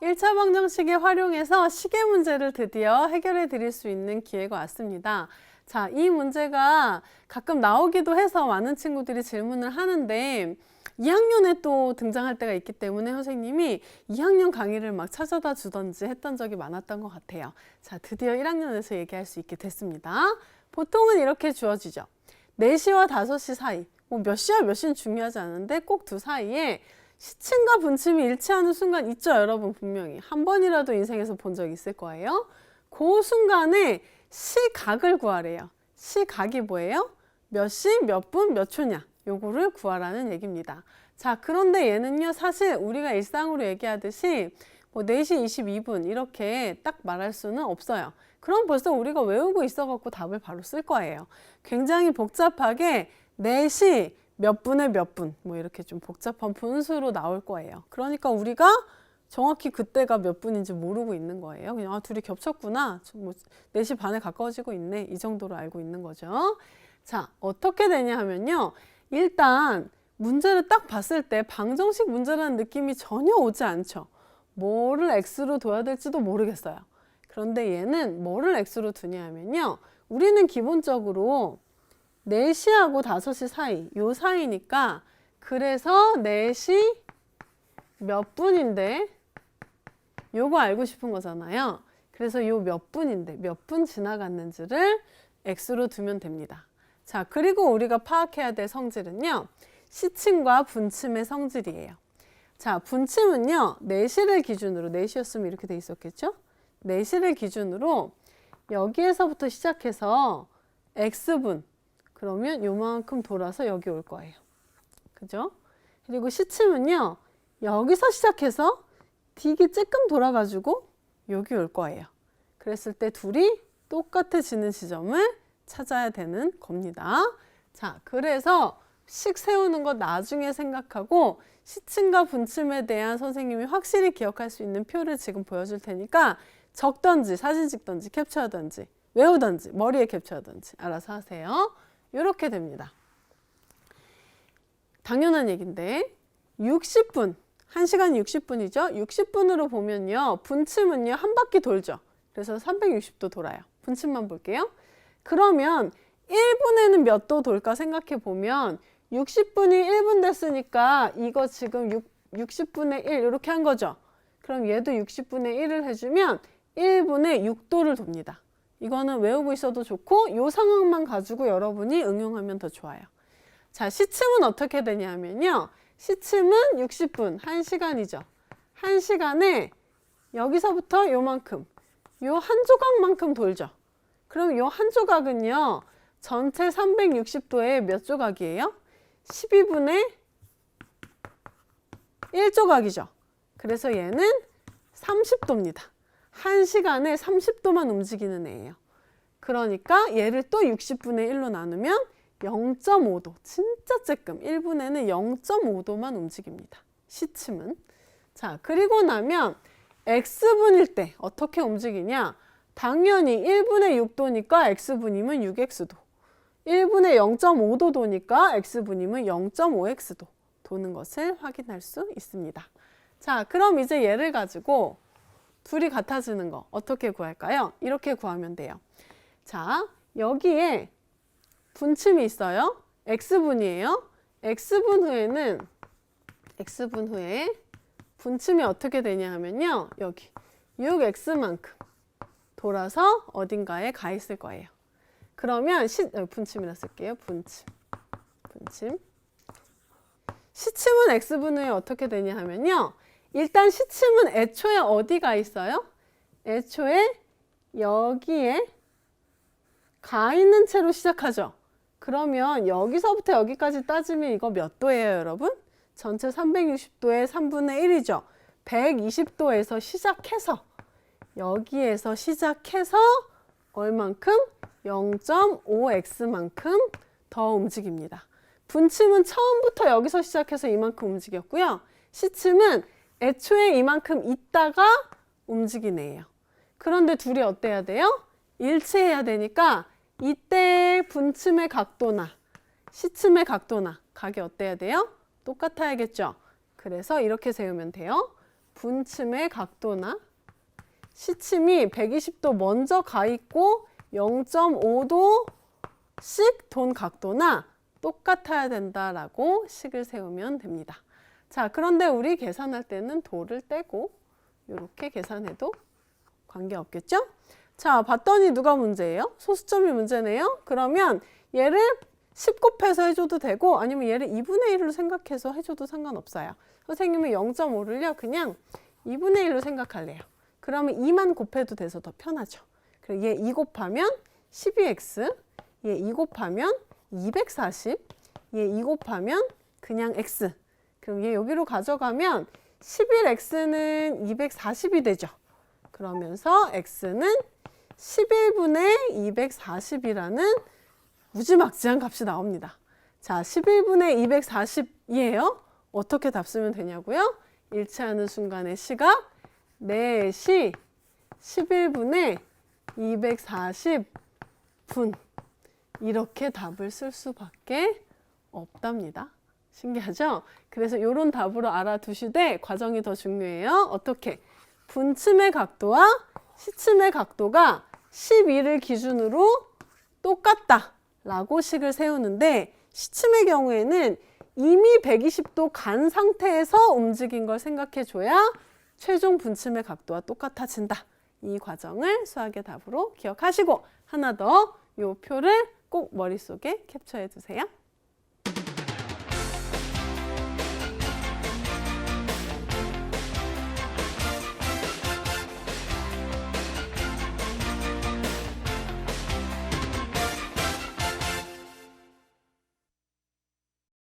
1차 방정식을 활용해서 시계 문제를 드디어 해결해 드릴 수 있는 기회가 왔습니다. 자, 이 문제가 가끔 나오기도 해서 많은 친구들이 질문을 하는데 2학년에 또 등장할 때가 있기 때문에 선생님이 2학년 강의를 막 찾아다 주던지 했던 적이 많았던 것 같아요. 자, 드디어 1학년에서 얘기할 수 있게 됐습니다. 보통은 이렇게 주어지죠. 4시와 5시 사이, 뭐 몇 시와 몇 시는 중요하지 않은데 꼭 두 사이에 시침과 분침이 일치하는 순간 있죠, 여러분. 분명히 한 번이라도 인생에서 본 적 있을 거예요. 그 순간에 시각을 구하래요. 시각이 뭐예요? 몇 시, 몇 분, 몇 초냐, 요거를 구하라는 얘기입니다. 자, 그런데 얘는요, 사실 우리가 일상으로 얘기하듯이 뭐 4시 22분 이렇게 딱 말할 수는 없어요. 그럼 벌써 우리가 외우고 있어갖고 답을 바로 쓸 거예요. 굉장히 복잡하게 4시 몇 분에 몇 분, 뭐 이렇게 좀 복잡한 분수로 나올 거예요. 그러니까 우리가 정확히 그때가 몇 분인지 모르고 있는 거예요. 그냥 둘이 겹쳤구나, 뭐 4시 반에 가까워지고 있네, 이 정도로 알고 있는 거죠. 자, 어떻게 되냐 하면요, 일단 문제를 딱 봤을 때 방정식 문제라는 느낌이 전혀 오지 않죠. 뭐를 x로 둬야 될지도 모르겠어요. 그런데 얘는 뭐를 x로 두냐 하면요, 우리는 기본적으로 4시하고 5시 사이, 요 사이니까, 그래서 4시 몇 분인데 요거 알고 싶은 거잖아요. 그래서 요 몇 분인데 몇 분 지나갔는지를 x로 두면 됩니다. 자, 그리고 우리가 파악해야 될 성질은요, 시침과 분침의 성질이에요. 자, 분침은요, 4시를 기준으로, 4시였으면 이렇게 돼 있었겠죠? 4시를 기준으로 여기에서부터 시작해서 x분, 그러면 요만큼 돌아서 여기 올 거예요. 그죠? 그리고 시침은요, 여기서 시작해서 되게 쬐끔 돌아가지고 여기 올 거예요. 그랬을 때 둘이 똑같아지는 지점을 찾아야 되는 겁니다. 자, 그래서 식 세우는 거 나중에 생각하고 시침과 분침에 대한 선생님이 확실히 기억할 수 있는 표를 지금 보여줄 테니까 적던지 사진 찍던지 캡처하던지 외우던지 머리에 캡처하던지 알아서 하세요. 이렇게 됩니다. 당연한 얘기인데 60분, 1시간 60분이죠. 60분으로 보면요, 분침은요 한 바퀴 돌죠. 그래서 360도 돌아요. 분침만 볼게요. 그러면 1분에는 몇 도 돌까 생각해 보면 60분이 1분 됐으니까 이거 지금 60분의 1 이렇게 한 거죠. 그럼 얘도 60분의 1을 해주면 1분의 6도를 돕니다. 이거는 외우고 있어도 좋고 이 상황만 가지고 여러분이 응용하면 더 좋아요. 자, 시침은 어떻게 되냐면요, 시침은 60분, 1시간이죠. 1시간에 여기서부터 요만큼, 요 한 조각만큼 돌죠. 그럼 요 한 조각은요, 전체 360도에 몇 조각이에요? 12분의 1조각이죠. 그래서 얘는 30도입니다. 1시간에 30도만 움직이는 애예요. 그러니까 얘를 또 60분의 1로 나누면 0.5도, 진짜 쬐끔, 1분에는 0.5도만 움직입니다. 시침은. 자, 그리고 나면 x분일 때 어떻게 움직이냐? 당연히 1분의 6도니까 x분이면 6x도, 1분의 0.5도 도니까 x분이면 0.5x도 도는 것을 확인할 수 있습니다. 자, 그럼 이제 얘를 가지고 둘이 같아지는 거 어떻게 구할까요? 이렇게 구하면 돼요. 자, 여기에 분침이 있어요. x분이에요. x분 후에 분침이 어떻게 되냐 하면요, 여기 6x만큼 돌아서 어딘가에 가 있을 거예요. 그러면 분침이라 쓸게요. 분침. 시침은 x분 후에 어떻게 되냐 하면요, 일단 시침은 애초에 어디가 있어요? 애초에 여기에 가 있는 채로 시작하죠. 그러면 여기서부터 여기까지 따지면 이거 몇 도예요, 여러분? 전체 360도의 3분의 1이죠. 120도에서 시작해서, 여기에서 시작해서 얼만큼? 0.5x만큼 더 움직입니다. 분침은 처음부터 여기서 시작해서 이만큼 움직였고요. 시침은 애초에 이만큼 있다가 움직인 애예요. 그런데 둘이 어때야 돼요? 일치해야 되니까 이때 분침의 각도나 시침의 각도나 각이 어때야 돼요? 똑같아야겠죠. 그래서 이렇게 세우면 돼요. 분침의 각도나 시침이 120도 먼저 가 있고 0.5도씩 돈 각도나 똑같아야 된다라고 식을 세우면 됩니다. 자, 그런데 우리 계산할 때는 도를 떼고 이렇게 계산해도 관계없겠죠? 자, 봤더니 누가 문제예요? 소수점이 문제네요. 그러면 얘를 10 곱해서 해줘도 되고 아니면 얘를 2분의 1로 생각해서 해줘도 상관없어요. 선생님은 0.5를요 그냥 2분의 1로 생각할래요. 그러면 2만 곱해도 돼서 더 편하죠. 그리고 얘 2 곱하면 12x, 얘 2 곱하면 240, 얘 2 곱하면 그냥 x. 그럼 얘 여기로 가져가면 11x는 240이 되죠. 그러면서 x는 11분의 240이라는 무지막지한 값이 나옵니다. 자, 11분의 240이에요. 어떻게 답 쓰면 되냐고요? 일치하는 순간의 시각 4시 11분의 240분 이렇게 답을 쓸 수밖에 없답니다. 신기하죠? 그래서 이런 답으로 알아두시되 과정이 더 중요해요. 어떻게? 분침의 각도와 시침의 각도가 12를 기준으로 똑같다 라고 식을 세우는데 시침의 경우에는 이미 120도 간 상태에서 움직인 걸 생각해 줘야 최종 분침의 각도와 똑같아진다. 이 과정을 수학의 답으로 기억하시고 하나 더 이 표를 꼭 머릿속에 캡처해 두세요.